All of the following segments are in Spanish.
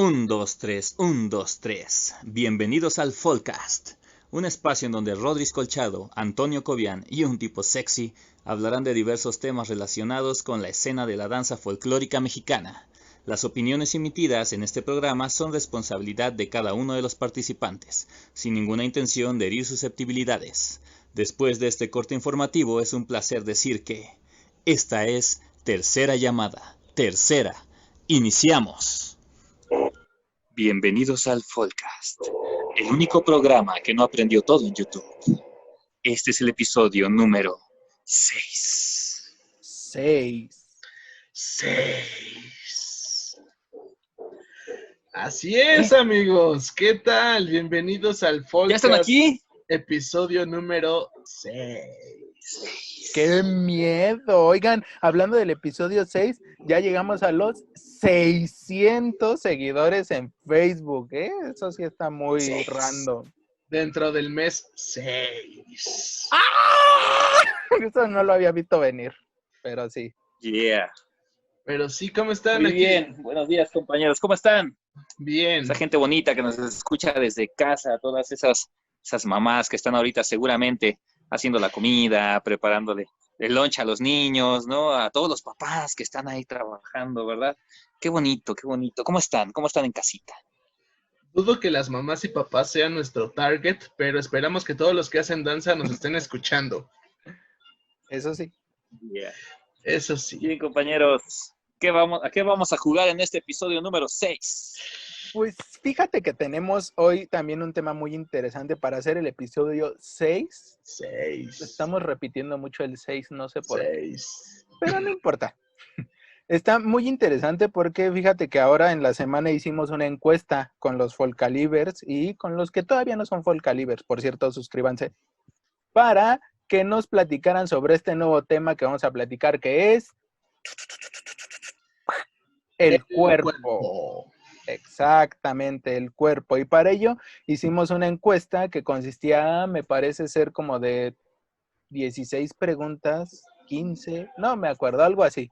Un, dos, tres, un, dos, tres. Bienvenidos al Folcast, un espacio en donde Rodríguez Colchado, Antonio Cobian y un tipo sexy hablarán de diversos temas relacionados con la escena de la danza folclórica mexicana. Las opiniones emitidas en este programa son responsabilidad de cada uno de los participantes, sin ninguna intención de herir susceptibilidades. Después de este corte informativo, es un placer decir que esta es Tercera Llamada. Tercera. Iniciamos. Bienvenidos al Folcast, el único programa que no aprendió todo en YouTube. Este es el episodio número 6. 6. 6. Así es, amigos. ¿Qué tal? Bienvenidos al Folcast. ¿Ya están aquí? Episodio número 6. ¡Qué miedo! Oigan, hablando del episodio 6, ya llegamos a los 600 seguidores en Facebook, ¿eh? Eso sí está muy 6. random. Dentro del mes 6. ¡Ah! Eso no lo había visto venir, pero sí. Yeah. Pero sí, ¿cómo están? Muy aquí? bien. Buenos días, compañeros. ¿Cómo están? Bien. Esa gente bonita que nos escucha desde casa, todas esas mamás que están ahorita seguramente haciendo la comida, preparándole el lunch a los niños, ¿no? A todos los papás que están ahí trabajando, ¿verdad? Qué bonito, qué bonito. ¿Cómo están? ¿Cómo están en casita? Dudo que las mamás y papás sean nuestro target, pero esperamos que todos los que hacen danza nos estén escuchando. Eso sí. Yeah. Eso sí. Bien, compañeros, ¿a qué vamos a jugar en este episodio número 6? Pues fíjate que tenemos hoy también un tema muy interesante para hacer el episodio 6. 6. Estamos repitiendo mucho el 6, no sé por qué. 6. Pero no importa. Está muy interesante porque fíjate que ahora en la semana hicimos una encuesta con los Folcalivers y con los que todavía no son Folcalivers, por cierto, suscríbanse, para que nos platicaran sobre este nuevo tema que vamos a platicar, que es el cuerpo. Exactamente, el cuerpo. Y para ello hicimos una encuesta que consistía, me parece ser como de 16 preguntas, 15, no me acuerdo, algo así,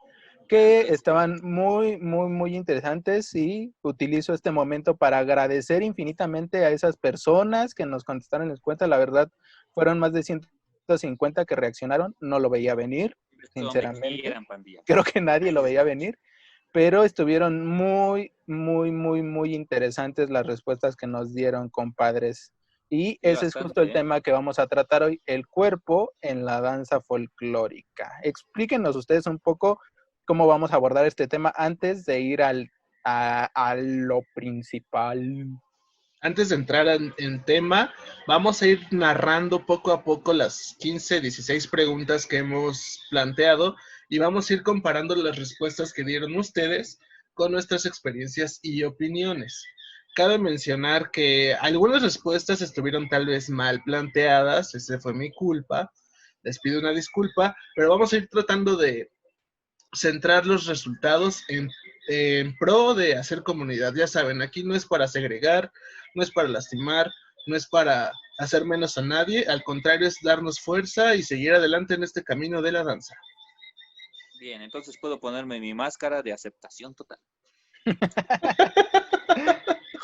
que estaban muy, muy, muy interesantes y utilizo este momento para agradecer infinitamente a esas personas que nos contestaron en cuenta. La verdad, fueron más de 150 que reaccionaron, no lo veía venir, sinceramente. Creo que nadie lo veía venir, pero estuvieron muy, muy, muy, muy interesantes las respuestas que nos dieron, compadres. Y ese es justo el tema que vamos a tratar hoy, el cuerpo en la danza folclórica. Explíquenos ustedes un poco cómo vamos a abordar este tema antes de ir a lo principal. Antes de entrar en tema, vamos a ir narrando poco a poco las 15, 16 preguntas que hemos planteado y vamos a ir comparando las respuestas que dieron ustedes con nuestras experiencias y opiniones. Cabe mencionar que algunas respuestas estuvieron tal vez mal planteadas, esa fue mi culpa, les pido una disculpa, pero vamos a ir tratando de centrar los resultados en pro de hacer comunidad. Ya saben, aquí no es para segregar, no es para lastimar, no es para hacer menos a nadie, al contrario es darnos fuerza y seguir adelante en este camino de la danza. Bien, entonces puedo ponerme mi máscara de aceptación total.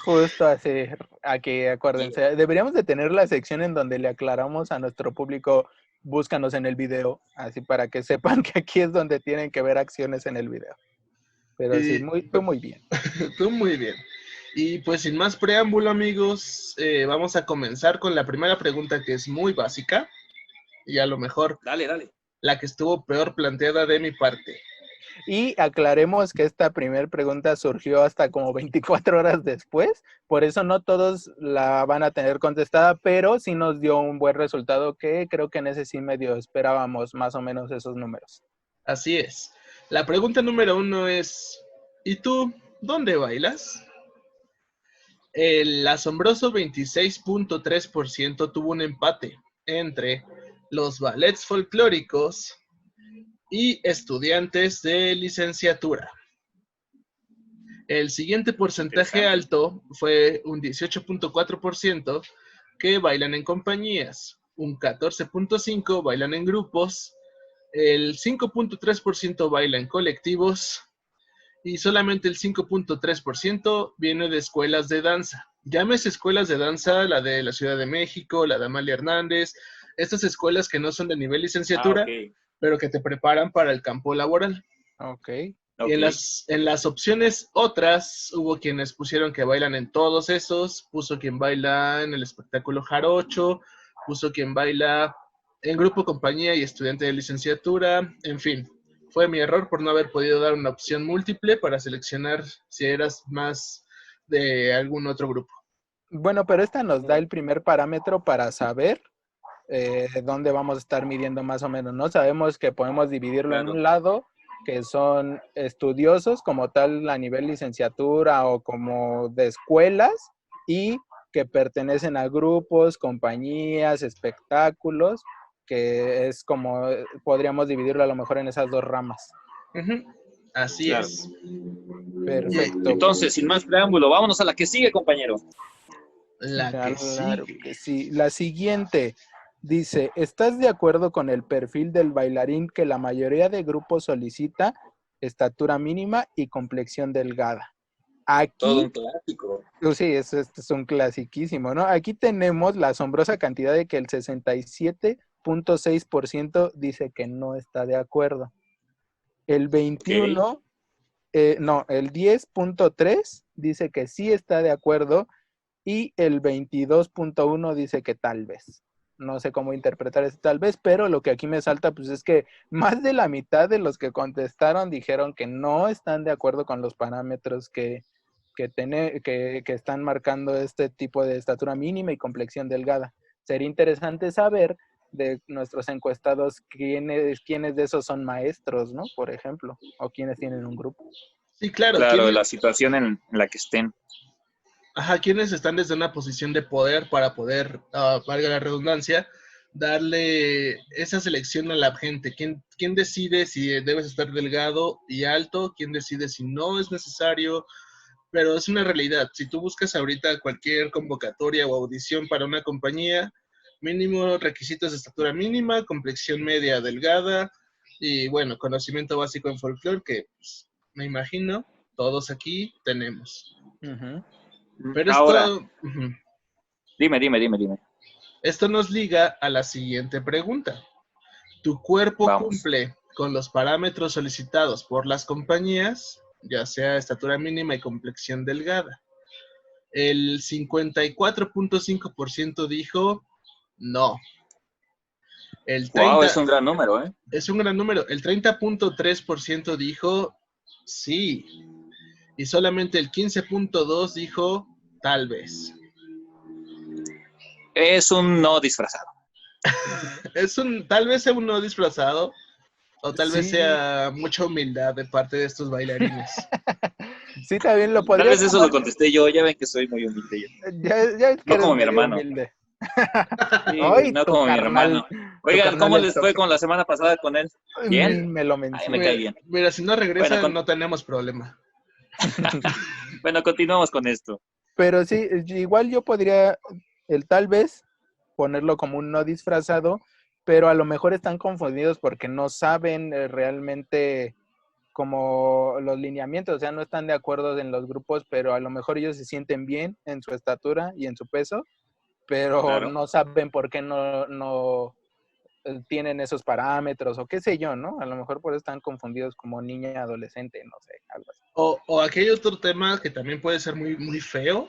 Justo así, aquí acuérdense, deberíamos de tener la sección en donde le aclaramos a nuestro público, búscanos en el video, así para que sepan que aquí es donde tienen que ver acciones en el video. Pero sí, tú muy bien. Tú muy bien. Y pues sin más preámbulo, amigos, vamos a comenzar con la primera pregunta que es muy básica y a lo mejor Dale. La que estuvo peor planteada de mi parte. Y aclaremos que esta primera pregunta surgió hasta como 24 horas después, por eso no todos la van a tener contestada, pero sí nos dio un buen resultado que creo que en ese sí medio esperábamos más o menos esos números. Así es. La pregunta número 1 es, ¿y tú dónde bailas? El asombroso 26.3% tuvo un empate entre los ballets folclóricos y estudiantes de licenciatura. El siguiente porcentaje alto fue un 18.4% que bailan en compañías, un 14.5% bailan en grupos, el 5.3% baila en colectivos y solamente el 5.3% viene de escuelas de danza. Llámese escuelas de danza, la de la Ciudad de México, la de Amalia Hernández, estas escuelas que no son de nivel licenciatura, pero que te preparan para el campo laboral. Ok. Y en las opciones otras, hubo quienes pusieron que bailan en todos esos, puso quien baila en el espectáculo jarocho, puso quien baila en grupo, compañía y estudiante de licenciatura, en fin. Fue mi error por no haber podido dar una opción múltiple para seleccionar si eras más de algún otro grupo. Bueno, pero esta nos da el primer parámetro para saber dónde vamos a estar midiendo más o menos, ¿no? Sabemos que podemos dividirlo en un lado, que son estudiosos como tal a nivel licenciatura o como de escuelas, y que pertenecen a grupos, compañías, espectáculos, que es como podríamos dividirlo a lo mejor en esas dos ramas. Así es. Perfecto. Entonces, sin más preámbulo, vámonos a la que sigue, compañero. Claro que sí. La siguiente dice, ¿estás de acuerdo con el perfil del bailarín que la mayoría de grupos solicita? Estatura mínima y complexión delgada. Aquí, todo un clásico. Sí, este es un clasiquísimo, ¿no? Aquí tenemos la asombrosa cantidad de que el 67.6% dice que no está de acuerdo. El 21, el 10.3 dice que sí está de acuerdo. Y el 22.1 dice que tal vez. No sé cómo interpretar ese tal vez, pero lo que aquí me salta pues es que más de la mitad de los que contestaron dijeron que no están de acuerdo con los parámetros que están marcando este tipo de estatura mínima y complexión delgada. Sería interesante saber de nuestros encuestados quiénes de esos son maestros, ¿no? Por ejemplo, o quiénes tienen un grupo. Sí, claro. Claro, la situación en la que estén. Ajá, quienes están desde una posición de poder para poder, valga la redundancia, darle esa selección a la gente. ¿Quién decide si debes estar delgado y alto? ¿Quién decide si no es necesario? Pero es una realidad. Si tú buscas ahorita cualquier convocatoria o audición para una compañía, mínimo requisitos de estatura mínima, complexión media delgada y, bueno, conocimiento básico en folclore que pues, me imagino todos aquí tenemos. Pero ahora, esto... Dime. Esto nos liga a la siguiente pregunta. ¿Tu cuerpo cumple con los parámetros solicitados por las compañías, ya sea estatura mínima y complexión delgada? El 54.5% dijo no. Wow, es un gran número, ¿eh? Es un gran número. El 30.3% dijo sí. Y solamente el 15.2% dijo tal vez. Es un no disfrazado. Tal vez sea un no disfrazado, o tal vez Sí. sea mucha humildad de parte de estos bailarines. Sí, también lo podría Tal vez eso tomar. lo contesté yo, ya ven que soy muy humilde yo. Ya es que no como mi medio hermano. Humilde. Sí, Ay, no como mi hermano. Oigan, ¿cómo les fue con la semana pasada con él? ¿Bien? Me lo Ay, mencioné. me cae bien. Mira, si no regresa, no tenemos problema. Bueno, continuamos con esto. Pero sí, igual yo podría, tal vez, ponerlo como un no disfrazado, pero a lo mejor están confundidos porque no saben realmente como los lineamientos, o sea, no están de acuerdo en los grupos, pero a lo mejor ellos se sienten bien en su estatura y en su peso, pero no saben por qué no tienen esos parámetros o qué sé yo, ¿no? A lo mejor por eso están confundidos como niña y adolescente, no sé, algo así. O aquel otro tema que también puede ser muy, muy feo,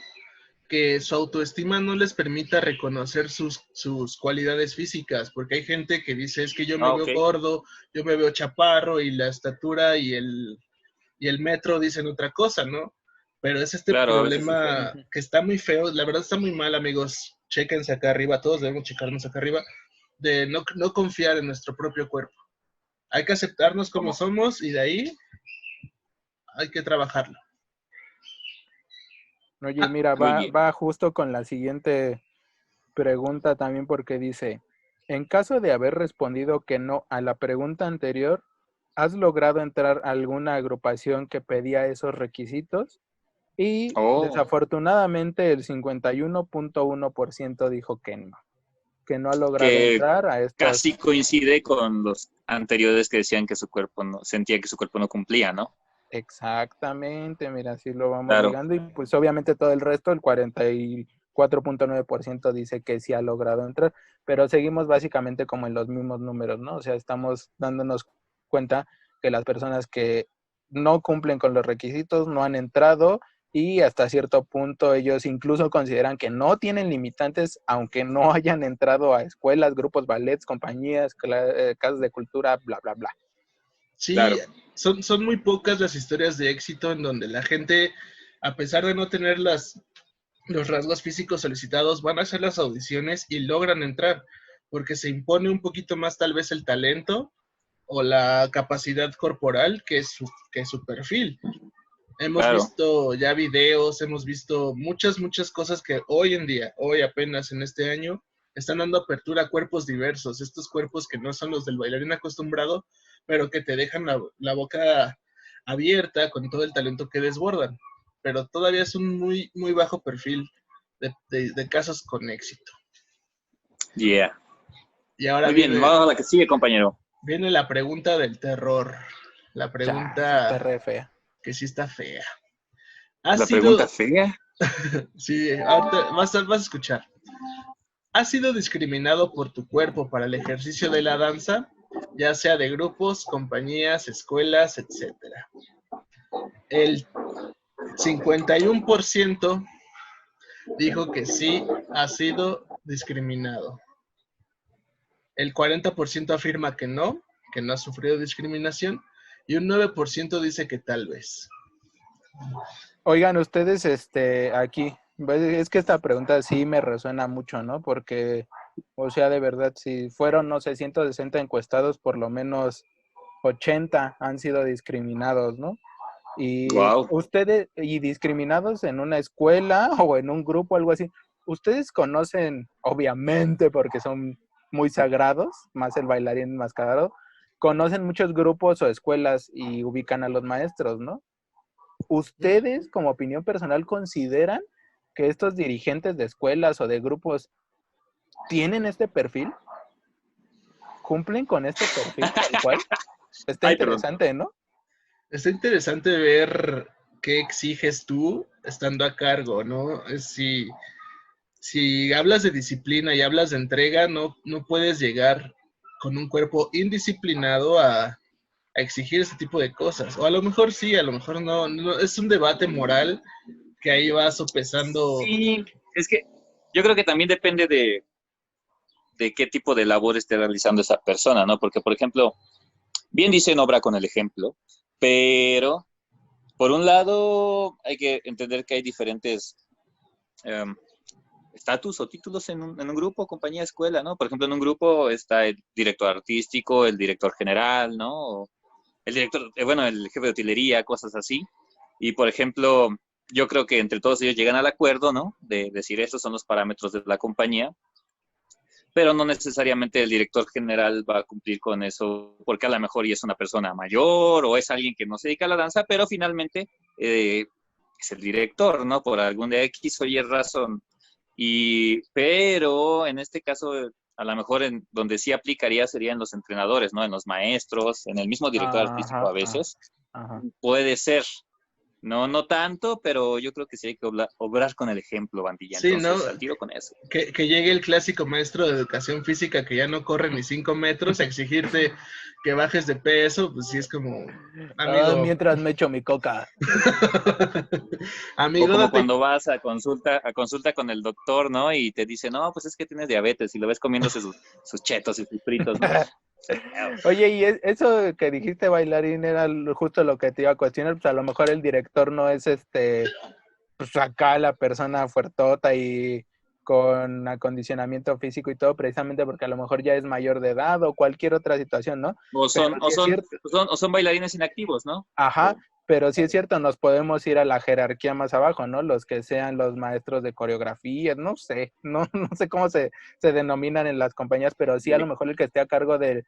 que su autoestima no les permita reconocer sus cualidades físicas, porque hay gente que dice, es que yo me veo gordo, yo me veo chaparro, y la estatura y el metro dicen otra cosa, ¿no? Pero es problema que está muy feo, la verdad está muy mal, amigos, chéquense acá arriba, todos debemos checarnos acá arriba, de no confiar en nuestro propio cuerpo. Hay que aceptarnos como somos y de ahí hay que trabajarlo. Oye, mira, va justo con la siguiente pregunta también porque dice, en caso de haber respondido que no a la pregunta anterior, ¿has logrado entrar a alguna agrupación que pedía esos requisitos? Y desafortunadamente el 51.1% dijo que no ha logrado entrar a estas. Casi coincide con los anteriores que decían que su cuerpo no, sentía que su cuerpo no cumplía, ¿no? Exactamente, mira, así lo vamos Claro. ligando y pues obviamente todo el resto, el 44.9% dice que sí ha logrado entrar, pero seguimos básicamente como en los mismos números, ¿no? O sea, estamos dándonos cuenta que las personas que no cumplen con los requisitos no han entrado y hasta cierto punto ellos incluso consideran que no tienen limitantes aunque no hayan entrado a escuelas, grupos, ballets, compañías, casas de cultura, bla, bla, bla. Sí, Claro. son muy pocas las historias de éxito en donde la gente, a pesar de no tener los rasgos físicos solicitados, van a hacer las audiciones y logran entrar, porque se impone un poquito más tal vez el talento o la capacidad corporal que su perfil. Hemos Claro. visto ya videos, hemos visto muchas cosas que hoy en día, hoy apenas en este año, están dando apertura a cuerpos diversos, estos cuerpos que no son los del bailarín acostumbrado, pero que te dejan la boca abierta con todo el talento que desbordan. Pero todavía es un muy bajo perfil de casos con éxito. Yeah. Y ahora Muy bien, vamos a la que sigue, compañero. viene la pregunta del terror, la Sí está pregunta re fea. que sí está fea. ¿Ha La sido, pregunta fea. sí, ahorita vas a escuchar. ¿Has sido discriminado por tu cuerpo para el ejercicio de la danza, ya sea de grupos, compañías, escuelas, etcétera? El 51% dijo que sí ha sido discriminado. El 40% afirma que no ha sufrido discriminación, y un 9% dice que tal vez. Oigan, ustedes, aquí, es que esta pregunta sí me resuena mucho, ¿no? Porque, o sea, de verdad, si fueron, no sé, 160 encuestados, por lo menos 80 han sido discriminados, ¿no? Y Wow. ustedes, y discriminados en una escuela o en un grupo, algo así, ustedes conocen, obviamente, porque son muy sagrados, más el bailarín enmascarado, conocen muchos grupos o escuelas y ubican a los maestros, ¿no? ¿Ustedes, como opinión personal, consideran que estos dirigentes de escuelas o de grupos tienen este perfil? ¿Cumplen con este perfil tal cual? Está Ay, perdón. interesante, ¿no? Está interesante ver qué exiges tú estando a cargo, ¿no? Si hablas de disciplina y hablas de entrega, no puedes llegar con un cuerpo indisciplinado a exigir ese tipo de cosas. O a lo mejor sí, a lo mejor no. Es un debate moral que ahí va sopesando. Sí, es que yo creo que también depende de qué tipo de labor esté realizando esa persona, ¿no? Porque, por ejemplo, bien dicen obra con el ejemplo, pero por un lado hay que entender que hay diferentes estatus o títulos en un grupo, compañía, escuela, ¿no? Por ejemplo, en un grupo está el director artístico, el director general, ¿no? O el director, bueno, el jefe de utilería, cosas así. Y, por ejemplo, yo creo que entre todos ellos llegan al acuerdo, ¿no? De decir, estos son los parámetros de la compañía, pero no necesariamente el director general va a cumplir con eso, porque a lo mejor ya es una persona mayor o es alguien que no se dedica a la danza, pero finalmente es el director, ¿no? Por algún de X o Y razón. Pero en este caso, a lo mejor en donde sí aplicaría sería en los entrenadores, ¿no? En los maestros, en el mismo director artístico Ajá, a veces. ajá. Puede ser. No tanto, pero yo creo que sí hay que obrar con el ejemplo, bandilla. Sí, ¿no? Entonces, al tiro con eso. Que llegue el clásico maestro de educación física que ya no corre ni 5 metros a exigirte que bajes de peso, pues sí es como, amigo, Mientras me echo mi coca. O amigo, como date. cuando vas a consulta con el doctor, ¿no? Y te dice, no, pues es que tienes diabetes y lo ves comiéndose sus chetos y sus fritos, ¿no? Oye, y eso que dijiste, bailarín, era justo lo que te iba a cuestionar. Pues a lo mejor el director no es pues acá la persona fuertota y con acondicionamiento físico y todo, precisamente porque a lo mejor ya es mayor de edad o cualquier otra situación, ¿no? O Pero son, o sí es son, cierto, o son bailarines inactivos, ¿no? ajá, pero sí es cierto, nos podemos ir a la jerarquía más abajo, ¿no? Los que sean los maestros de coreografía, no sé, no sé cómo se denominan en las compañías, pero sí a lo mejor el que esté a cargo del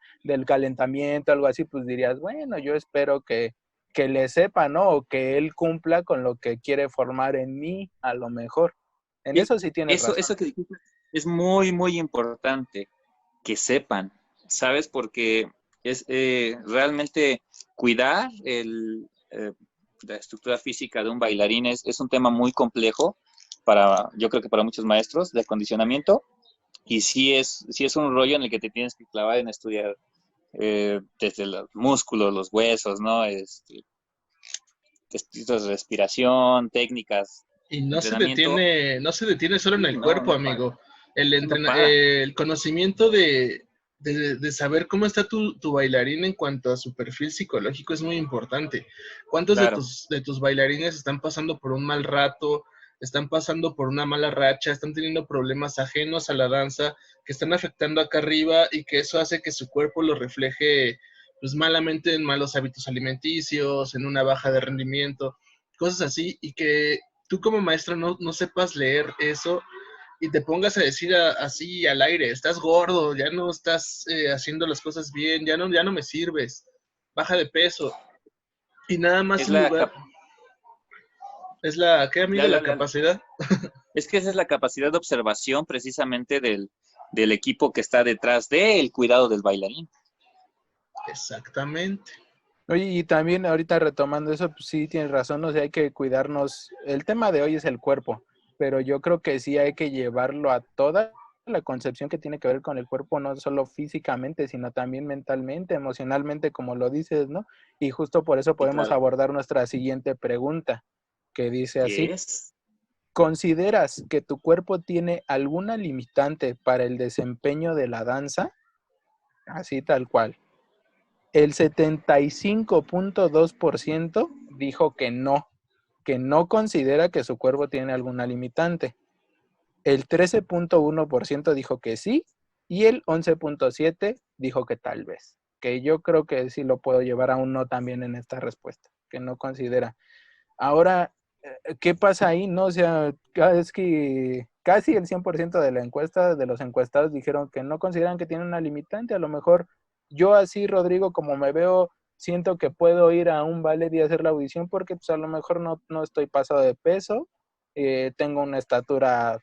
calentamiento, algo así, pues dirías, bueno, yo espero que le sepa, ¿no? O que él cumpla con lo que quiere formar en mí, a lo mejor. En Y eso sí tienes razón. eso que dijiste es muy importante que sepan, ¿sabes? Porque es realmente cuidar la estructura física de un bailarín es un tema muy complejo yo creo que para muchos maestros de acondicionamiento, y sí es un rollo en el que te tienes que clavar en estudiar desde los músculos, los huesos, ¿no? Ejercicios de respiración, técnicas, Y entrenamiento. no se detiene solo en Sí, el no, cuerpo, no para, amigo. no para. El conocimiento de saber cómo está tu bailarín en cuanto a su perfil psicológico es muy importante. ¿Cuántos Claro, de tus bailarines están pasando por un mal rato, están pasando por una mala racha, están teniendo problemas ajenos a la danza, que están afectando acá arriba y que eso hace que su cuerpo lo refleje pues malamente en malos hábitos alimenticios, en una baja de rendimiento, cosas así, y que tú como maestro no sepas leer eso y te pongas a decir así al aire, estás gordo, ya no estás haciendo las cosas bien, ya no me sirves, baja de peso. Y nada más es en la, lugar, es la, ¿qué amigo? la, La la, la- capacidad. es que esa es la capacidad de observación precisamente del equipo que está detrás del cuidado del bailarín. Exactamente. Oye, y también ahorita retomando eso, pues sí tienes razón, o sea, hay que cuidarnos. El tema de hoy es el cuerpo, pero yo creo que sí hay que llevarlo a toda la concepción que tiene que ver con el cuerpo, no solo físicamente, sino también mentalmente, emocionalmente, como lo dices, ¿no? Y justo por eso Y podemos claro, abordar nuestra siguiente pregunta, que dice ¿qué así: es? ¿consideras que tu cuerpo tiene alguna limitante para el desempeño de la danza? Así tal cual. El 75.2% dijo que no considera que su cuerpo tiene alguna limitante. El 13.1% dijo que sí y el 11.7% dijo que tal vez. Que yo creo que sí lo puedo llevar a un no también en esta respuesta, que no considera. Ahora, ¿qué pasa ahí? No, o sea, es que casi el 100% de la encuesta, de los encuestados dijeron que no consideran que tiene una limitante. A lo mejor yo así, Rodrigo, como me veo, siento que puedo ir a un ballet y hacer la audición porque pues a lo mejor no estoy pasado de peso, tengo una estatura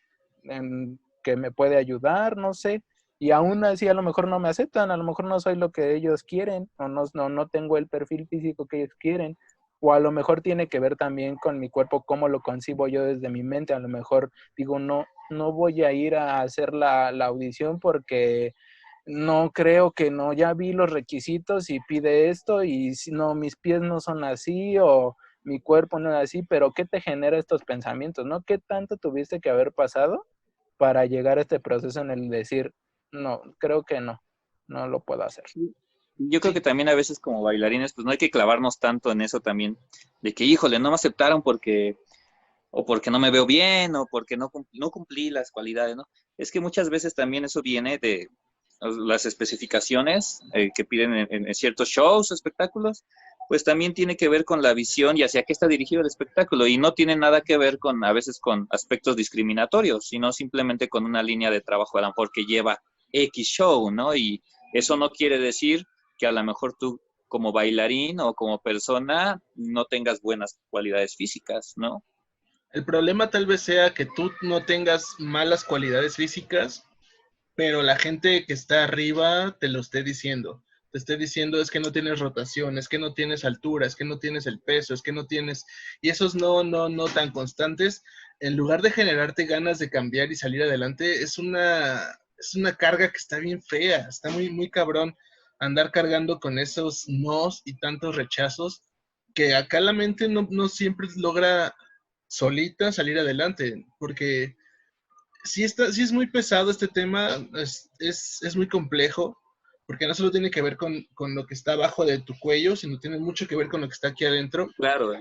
que me puede ayudar, no sé. Y aún así a lo mejor no me aceptan, a lo mejor no soy lo que ellos quieren o no tengo el perfil físico que ellos quieren, o a lo mejor tiene que ver también con mi cuerpo, cómo lo concibo yo desde mi mente. A lo mejor digo, no voy a ir a hacer la audición porque no creo que no, ya vi los requisitos y pide esto y si no, mis pies no son así o mi cuerpo no es así, pero ¿qué te genera estos pensamientos, no? ¿Qué tanto tuviste que haber pasado para llegar a este proceso en el decir, no, creo que no lo puedo hacer? Yo creo que Sí, también a veces como bailarines, pues no hay que clavarnos tanto en eso también, de que, híjole, no me aceptaron o porque no me veo bien, o porque no cumplí las cualidades, ¿no? Es que muchas veces también eso viene de las especificaciones que piden en ciertos shows o espectáculos, pues también tiene que ver con la visión y hacia qué está dirigido el espectáculo, y no tiene nada que ver con, a veces, con aspectos discriminatorios, sino simplemente con una línea de trabajo a lo mejor que lleva X show, ¿no? Y eso no quiere decir que a lo mejor tú como bailarín o como persona no tengas buenas cualidades físicas, ¿no? el problema tal vez sea que tú no tengas malas cualidades físicas, pero la gente que está arriba te lo esté diciendo. Te esté diciendo es que no tienes rotación, es que no tienes altura, es que no tienes el peso, es que no tienes... Y esos no tan constantes, en lugar de generarte ganas de cambiar y salir adelante, es una carga que está bien fea, está muy cabrón andar cargando con esos nos y tantos rechazos que acá la mente no siempre logra solita salir adelante, porque sí es muy pesado este tema, es muy complejo, porque no solo tiene que ver con lo que está abajo de tu cuello, sino tiene mucho que ver con lo que está aquí adentro. Claro,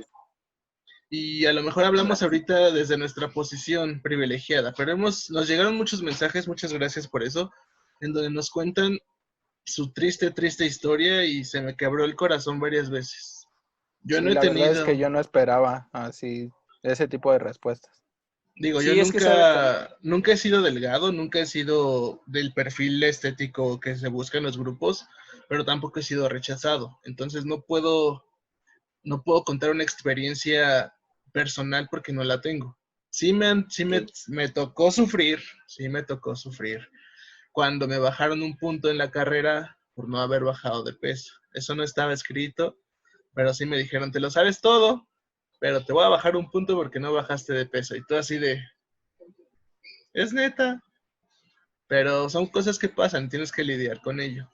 Y a lo mejor hablamos ahorita desde nuestra posición privilegiada, pero nos llegaron muchos mensajes, muchas gracias por eso, en donde nos cuentan su triste historia y se me quebró el corazón varias veces. Yo Sí, no he la verdad es tenido, que yo no esperaba así ese tipo de respuestas. digo, yo sí, es que sabes, nunca he sido delgado, nunca he sido del perfil estético que se busca en los grupos, pero tampoco he sido rechazado. Entonces no puedo contar una experiencia personal porque no la tengo. Me tocó sufrir, sí me tocó sufrir cuando me bajaron un punto en la carrera por no haber bajado de peso. Eso no estaba escrito, pero sí me dijeron, te lo sabes todo, pero te voy a bajar un punto porque no bajaste de peso. Y tú así de, es neta, pero son cosas que pasan, tienes que lidiar con ello.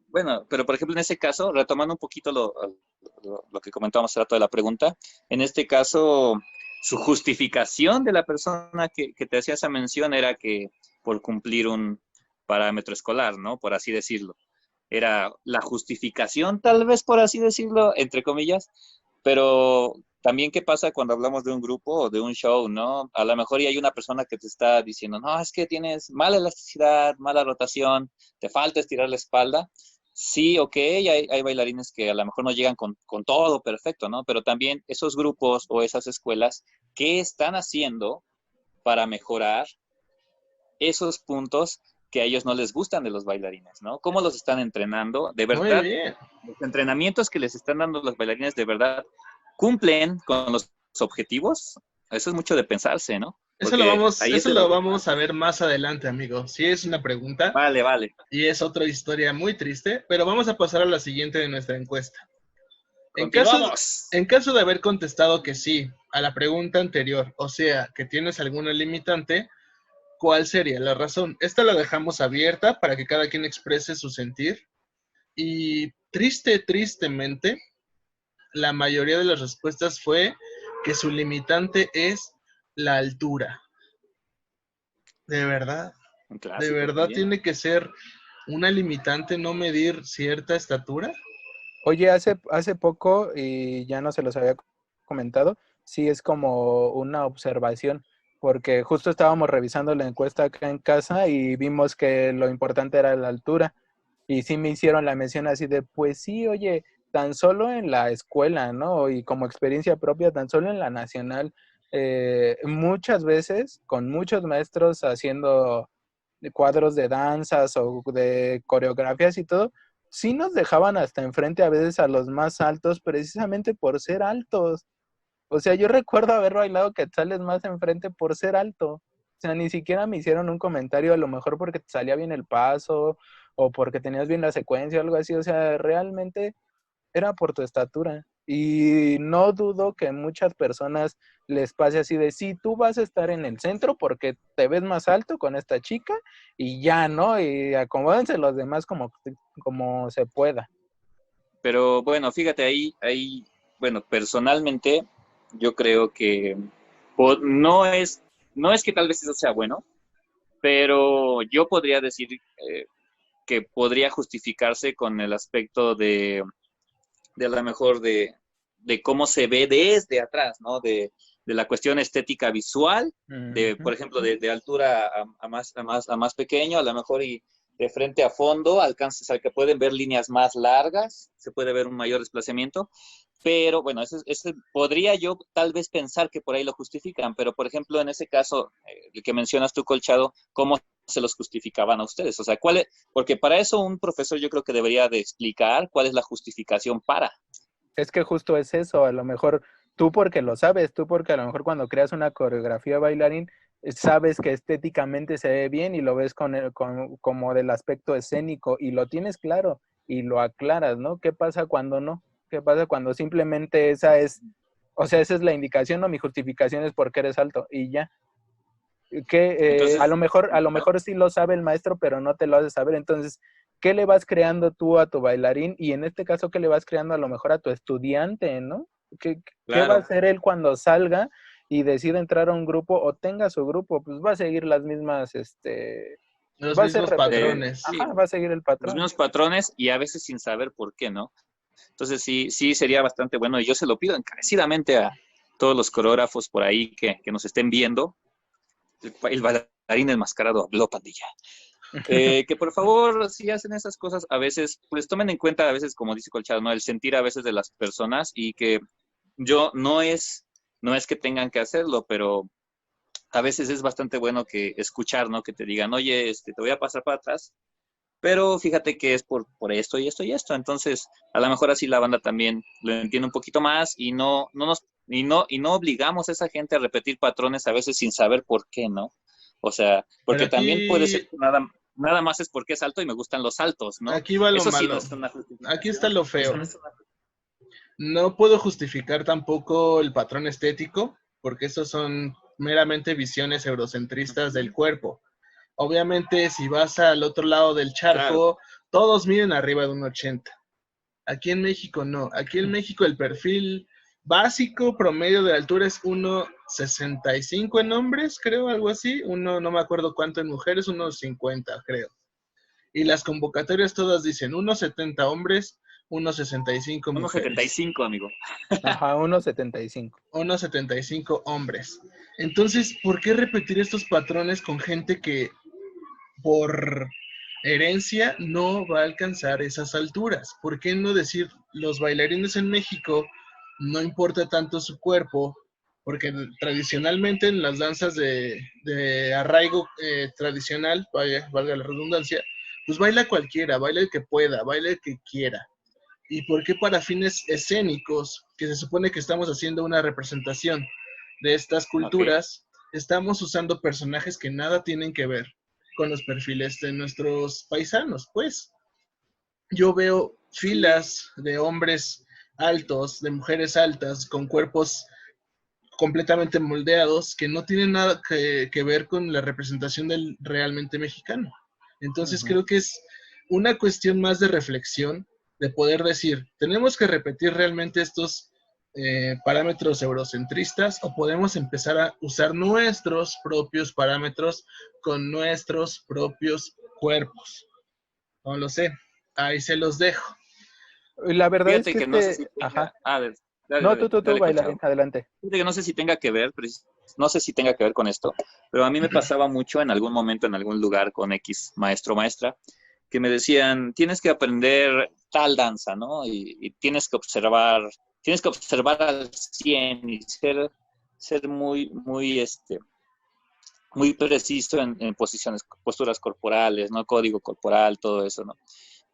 Bueno, pero por ejemplo en ese caso, retomando un poquito lo que comentábamos hace rato de la pregunta, en este caso su justificación de la persona que te hacía esa mención era que por cumplir un parámetro escolar, ¿no? Por así decirlo. Era la justificación, tal vez por así decirlo, entre comillas, pero también qué pasa cuando hablamos de un grupo o de un show, ¿no? A lo mejor y hay una persona que te está diciendo, no, es que tienes mala elasticidad, mala rotación, te falta estirar la espalda. Sí, ok, hay bailarines que a lo mejor no llegan con todo perfecto, ¿no? Pero también esos grupos o esas escuelas, ¿qué están haciendo para mejorar esos puntos que a ellos no les gustan de los bailarines, ¿no? ¿Cómo los están entrenando? De Muy verdad, bien. los entrenamientos que les están dando los bailarines de verdad cumplen con los objetivos. Eso es mucho de pensarse, ¿no? Porque ahí es Eso de lo donde... vamos a ver más adelante, amigo. Sí es una pregunta Vale, vale. y es otra historia muy triste, pero vamos a pasar a la siguiente de nuestra encuesta. Continuamos. En caso de haber contestado que sí a la pregunta anterior, o sea, que tienes alguna limitante, ¿cuál sería la razón? Esta la dejamos abierta para que cada quien exprese su sentir y tristemente, la mayoría de las respuestas fue que su limitante es la altura. De verdad, Un de clásico verdad también. tiene que ser una limitante no medir cierta estatura. Oye, hace poco, y ya no se los había comentado, sí es como una observación, porque justo estábamos revisando la encuesta acá en casa y vimos que lo importante era la altura. Y sí me hicieron la mención así de, pues sí, oye, tan solo en la escuela, ¿no? Y como experiencia propia, tan solo en la nacional, muchas veces con muchos maestros haciendo cuadros de danzas o de coreografías y todo, sí nos dejaban hasta enfrente a veces a los más altos precisamente por ser altos. O sea, yo recuerdo haber bailado quetzales más enfrente por ser alto. O sea, ni siquiera me hicieron un comentario, a lo mejor porque te salía bien el paso o porque tenías bien la secuencia o algo así. O sea, realmente era por tu estatura. Y no dudo que muchas personas les pase así de, sí, tú vas a estar en el centro porque te ves más alto con esta chica y ya, ¿no? Y acomódense los demás como se pueda. Pero bueno, fíjate, bueno, personalmente yo creo que no es que tal vez eso sea bueno, pero yo podría decir que podría justificarse con el aspecto de a lo mejor de cómo se ve desde atrás, ¿no? De la cuestión estética visual, por ejemplo, de altura a más pequeño, a lo mejor y de frente a fondo, alcances al que pueden ver líneas más largas, se puede ver un mayor desplazamiento, pero bueno, ese podría yo tal vez pensar que por ahí lo justifican, pero por ejemplo, en ese caso, el que mencionas tú, Colchado, ¿cómo se los justificaban a ustedes? O sea, porque para eso un profesor yo creo que debería de explicar cuál es la justificación para. Es que justo es eso, a lo mejor tú porque lo sabes, tú porque a lo mejor cuando creas una coreografía bailarín, sabes que estéticamente se ve bien y lo ves como del aspecto escénico y lo tienes claro y lo aclaras, ¿no? ¿Qué pasa cuando no? ¿Qué pasa cuando simplemente o sea, esa es la indicación o mi justificación es porque eres alto y ya? Que Entonces, a lo mejor sí lo sabe el maestro, pero no te lo hace saber. Entonces, ¿qué le vas creando tú a tu bailarín? Y en este caso, ¿qué le vas creando a lo mejor a tu estudiante, ¿no? ¿Qué va a claro, hacer él cuando salga y decida entrar a un grupo o tenga su grupo? Pues va a seguir las mismas, Los va a ser mismos repetido. patrones. Ajá, sí, va a seguir el los patrón. mismos patrones y a veces sin saber por qué, ¿no? Entonces sí sería bastante bueno y yo se lo pido encarecidamente a todos los coreógrafos por ahí que nos estén viendo. El bailarín enmascarado habló, pandilla. Que por favor, si hacen esas cosas, a veces, pues tomen en cuenta, a veces, como dice Colchado, ¿no? El sentir a veces de las personas y que yo no es que tengan que hacerlo, pero a veces es bastante bueno que escuchar, ¿no? Que te digan, oye, te voy a pasar para atrás, pero fíjate que es por esto y esto y esto. Entonces, a lo mejor así la banda también lo entiende un poquito más y no obligamos a esa gente a repetir patrones a veces sin saber por qué, ¿no? O sea, Pero porque también puede ser que nada más es porque es alto y me gustan los altos, ¿no? aquí va lo Eso sí no malo. es una Aquí está justificación. lo Eso feo. no es una... No puedo justificar tampoco el patrón estético, porque esos son meramente visiones eurocentristas del cuerpo. Obviamente, si vas al otro lado del charco, todos miden arriba de un 80. Aquí en México no. Aquí en México el perfil básico promedio de altura es 1,65 en hombres, creo, algo así. No me acuerdo cuánto en mujeres, 1,50, creo. Y las convocatorias todas dicen 1,70 hombres, 1,65 mujeres. 1,75, amigo. Ajá, 1,75. 1,75 hombres. Entonces, ¿por qué repetir estos patrones con gente que por herencia no va a alcanzar esas alturas? ¿Por qué no decir los bailarines en México no importa tanto su cuerpo? Porque tradicionalmente en las danzas de arraigo tradicional, valga la redundancia, pues baila cualquiera, baila el que pueda, baila el que quiera. ¿Y por qué para fines escénicos, que se supone que estamos haciendo una representación de estas culturas, estamos usando personajes que nada tienen que ver con los perfiles de nuestros paisanos? Pues yo veo filas de hombres altos, de mujeres altas, con cuerpos completamente moldeados, que no tienen nada que ver con la representación del realmente mexicano. Entonces creo que es una cuestión más de reflexión, de poder decir, ¿tenemos que repetir realmente estos parámetros eurocentristas o podemos empezar a usar nuestros propios parámetros con nuestros propios cuerpos? No lo sé, ahí se los dejo. La verdad es Fíjate que que no sé si tenga... Ajá. dale, No, dale, tú, dale, bailarín, Colchado. adelante. Fíjate que no sé si tenga que ver, no sé si tenga que ver con esto, pero a mí me pasaba mucho en algún momento, en algún lugar con X maestro o maestra, que me decían, tienes que aprender tal danza, ¿no? Y tienes que observar al 100 y ser muy preciso en posturas corporales, ¿no? Código corporal, todo eso, ¿no?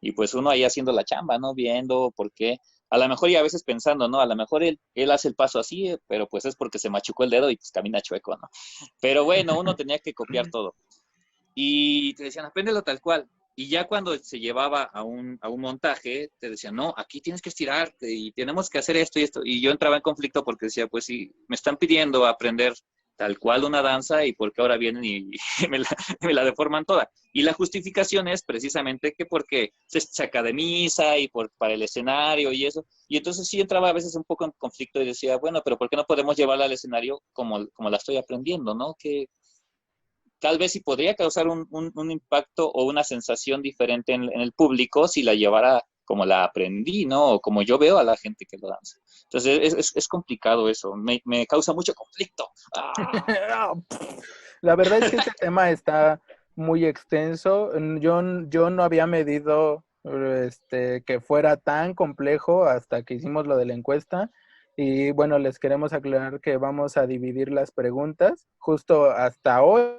Y pues uno ahí haciendo la chamba, ¿no? Viendo por qué. A lo mejor y a veces pensando, ¿no? A lo mejor él hace el paso así, pero pues es porque se machucó el dedo y pues camina chueco, ¿no? Pero bueno, uno tenía que copiar todo. Y te decían, apréndelo tal cual. Y ya cuando se llevaba a un montaje, te decían, no, aquí tienes que estirarte y tenemos que hacer esto y esto. Y yo entraba en conflicto porque decía, pues sí, me están pidiendo aprender tal cual una danza y porque ahora vienen y me la deforman toda. Y la justificación es precisamente que porque se saca de misa y para el escenario y eso. Y entonces sí entraba a veces un poco en conflicto y decía, bueno, pero ¿por qué no podemos llevarla al escenario como la estoy aprendiendo, ¿no? Que tal vez sí podría causar un impacto o una sensación diferente en el público si la llevara como la aprendí, ¿no? O como yo veo a la gente que lo danza. Entonces es complicado eso, me causa mucho conflicto. La verdad es que este tema está muy extenso. Yo no había medido que fuera tan complejo hasta que hicimos lo de la encuesta. Y bueno, les queremos aclarar que vamos a dividir las preguntas. Justo hasta hoy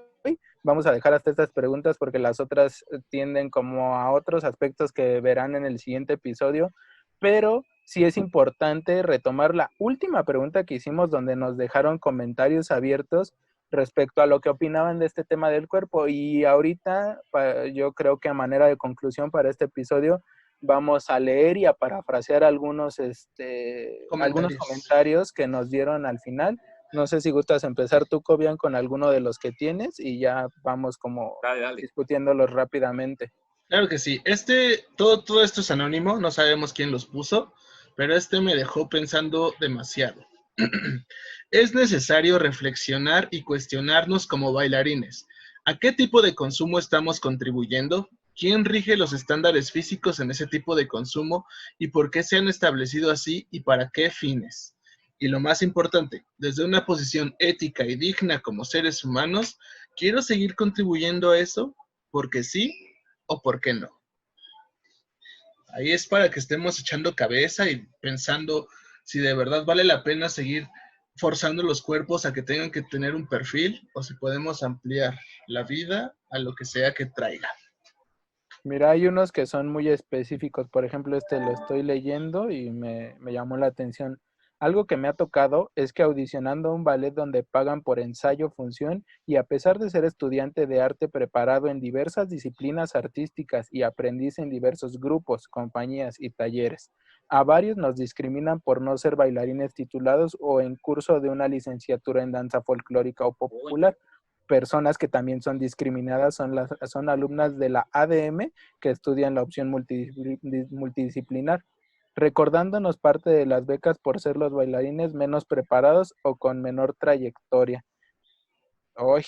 vamos a dejar hasta estas preguntas porque las otras tienden como a otros aspectos que verán en el siguiente episodio. Pero sí es importante retomar la última pregunta que hicimos donde nos dejaron comentarios abiertos respecto a lo que opinaban de este tema del cuerpo. Y ahorita yo creo que a manera de conclusión para este episodio vamos a leer y a parafrasear algunos comentarios que nos dieron al final. No sé si gustas empezar tú, Cobian, con alguno de los que tienes y ya vamos como Dale. discutiéndolos rápidamente. Claro que sí. Todo esto es anónimo, no sabemos quién los puso, pero me dejó pensando demasiado. Es necesario reflexionar y cuestionarnos como bailarines. ¿A qué tipo de consumo estamos contribuyendo? ¿Quién rige los estándares físicos en ese tipo de consumo y por qué se han establecido así y para qué fines? Y lo más importante, desde una posición ética y digna como seres humanos, ¿quiero seguir contribuyendo a eso? Porque sí o por qué no. Ahí es para que estemos echando cabeza y pensando si de verdad vale la pena seguir forzando los cuerpos a que tengan que tener un perfil o si podemos ampliar la vida a lo que sea que traiga. Mira, hay unos que son muy específicos. Por ejemplo, lo estoy leyendo y me llamó la atención. Algo que me ha tocado es que audicionando un ballet donde pagan por ensayo, función, y a pesar de ser estudiante de arte preparado en diversas disciplinas artísticas y aprendiz en diversos grupos, compañías y talleres, a varios nos discriminan por no ser bailarines titulados o en curso de una licenciatura en danza folclórica o popular. Personas que también son discriminadas son alumnas de la ADM que estudian la opción multidisciplinar, recordándonos parte de las becas por ser los bailarines menos preparados o con menor trayectoria. ¡Uy!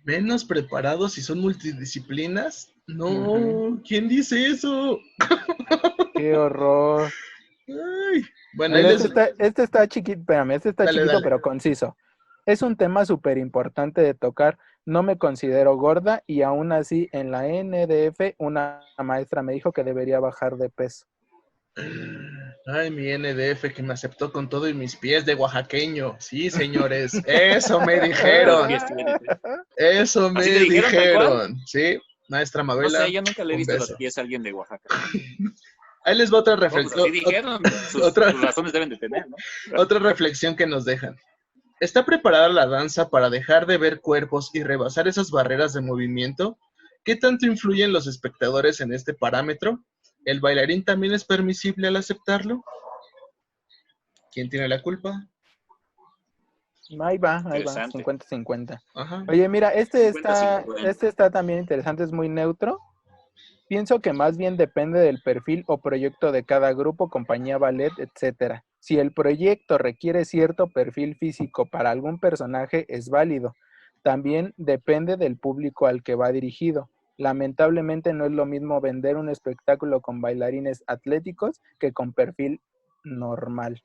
¿Menos preparados si son multidisciplinas? No, ¿quién dice eso? ¡Qué horror! Ay, bueno, ahí Mira, les... este está chiquito, espérame, este está Dale, chiquito dale. pero conciso. Es un tema súper importante de tocar. No me considero gorda y aún así en la NDF una maestra me dijo que debería bajar de peso. Ay, mi NDF que me aceptó con todo y mis pies de oaxaqueño. Sí, señores, eso me dijeron. Eso me ¿Así te dijeron tal cual? dijeron. Sí, maestra No Mabela. sé, yo nunca le he un visto los beso. pies a alguien de Oaxaca. Ahí les va otra No, pues así dijeron, sus razones deben de tener, ¿no? Otra reflexión que nos dejan. ¿Está preparada la danza para dejar de ver cuerpos y rebasar esas barreras de movimiento? ¿Qué tanto influyen los espectadores en este parámetro? ¿El bailarín también es permisible al aceptarlo? ¿Quién tiene la culpa? Ahí va, Interesante. 50-50. Ajá. Oye, mira, 50-50. este está también interesante, es muy neutro. Pienso que más bien depende del perfil o proyecto de cada grupo, compañía, ballet, etcétera. Si el proyecto requiere cierto perfil físico para algún personaje, es válido. También depende del público al que va dirigido. Lamentablemente no es lo mismo vender un espectáculo con bailarines atléticos que con perfil normal.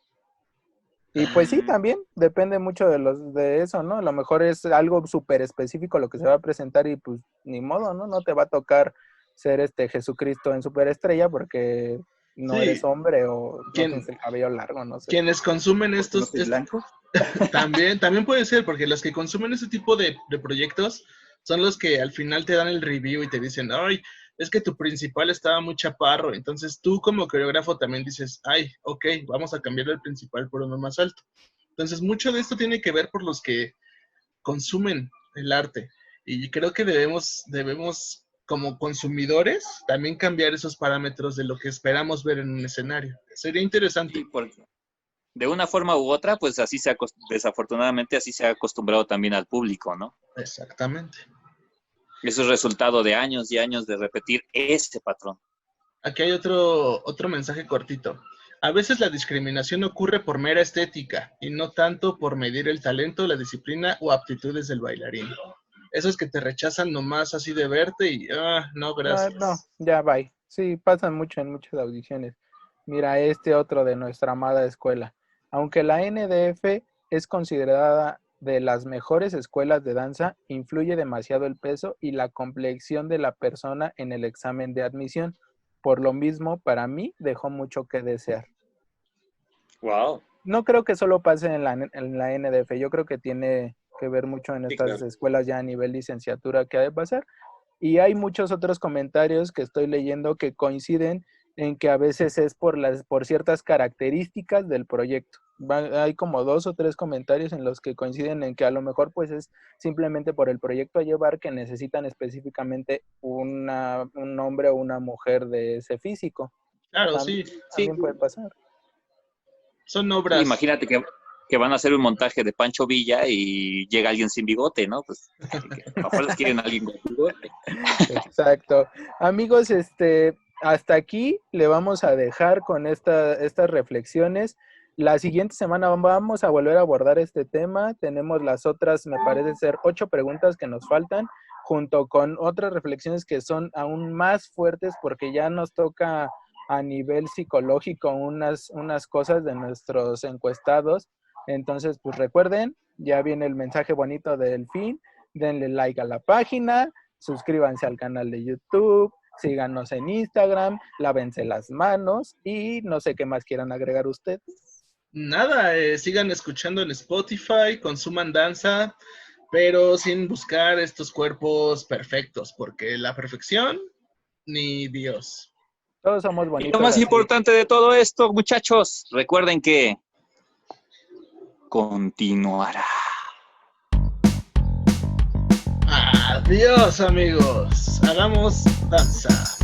Y pues sí, también depende mucho de eso, ¿no? A lo mejor es algo súper específico lo que se va a presentar y pues ni modo, ¿no? No te va a tocar ser Jesucristo en superestrella porque no eres Sí, hombre o no quien, tienes el cabello largo, no sé. quienes consumen ¿Porque no estos, soy blanco? también puede ser, porque los que consumen ese tipo de proyectos son los que al final te dan el review y te dicen, ay, es que tu principal estaba muy chaparro. Entonces tú como coreógrafo también dices, ay, ok, vamos a cambiar el principal por uno más alto. Entonces mucho de esto tiene que ver por los que consumen el arte. Y creo que debemos como consumidores también cambiar esos parámetros de lo que esperamos ver en un escenario. Sería interesante. Sí, porque de una forma u otra, pues así desafortunadamente así se ha acostumbrado también al público, ¿no? Exactamente. Eso es resultado de años y años de repetir ese patrón. Aquí hay otro mensaje cortito. A veces la discriminación ocurre por mera estética y no tanto por medir el talento, la disciplina o aptitudes del bailarín. Esos que te rechazan nomás así de verte y, no, gracias. No, ya bye. Sí, pasan mucho en muchas audiciones. Mira, este otro de nuestra amada escuela. Aunque la NDF es considerada de las mejores escuelas de danza, influye demasiado el peso y la complexión de la persona en el examen de admisión. Por lo mismo, para mí, dejó mucho que desear. Wow. No creo que solo pase en la NDF, yo creo que tiene que ver mucho en estas claro. escuelas ya a nivel licenciatura que ha de pasar. Y hay muchos otros comentarios que estoy leyendo que coinciden en que a veces es por ciertas características del proyecto. Hay como 2 o 3 comentarios en los que coinciden en que a lo mejor pues es simplemente por el proyecto a llevar que necesitan específicamente un hombre o una mujer de ese físico. Claro, También, sí. también puede pasar. Son Sí, obras. imagínate que van a hacer un montaje de Pancho Villa y llega alguien sin bigote, ¿no? Pues a fuerzas quieren a alguien con bigote. Exacto. Amigos, hasta aquí le vamos a dejar con estas reflexiones. La siguiente semana vamos a volver a abordar este tema. Tenemos las otras, me parece ser 8 preguntas que nos faltan, junto con otras reflexiones que son aún más fuertes porque ya nos toca a nivel psicológico unas cosas de nuestros encuestados. Entonces, pues recuerden, ya viene el mensaje bonito del fin. Denle like a la página, suscríbanse al canal de YouTube, síganos en Instagram, lávense las manos y no sé qué más quieran agregar ustedes. Nada, sigan escuchando en Spotify, consuman danza, pero sin buscar estos cuerpos perfectos, porque la perfección, ni Dios. Todos somos Y lo bonitos más así. importante de todo esto, muchachos, recuerden que continuará. Adiós, amigos. Hagamos danza.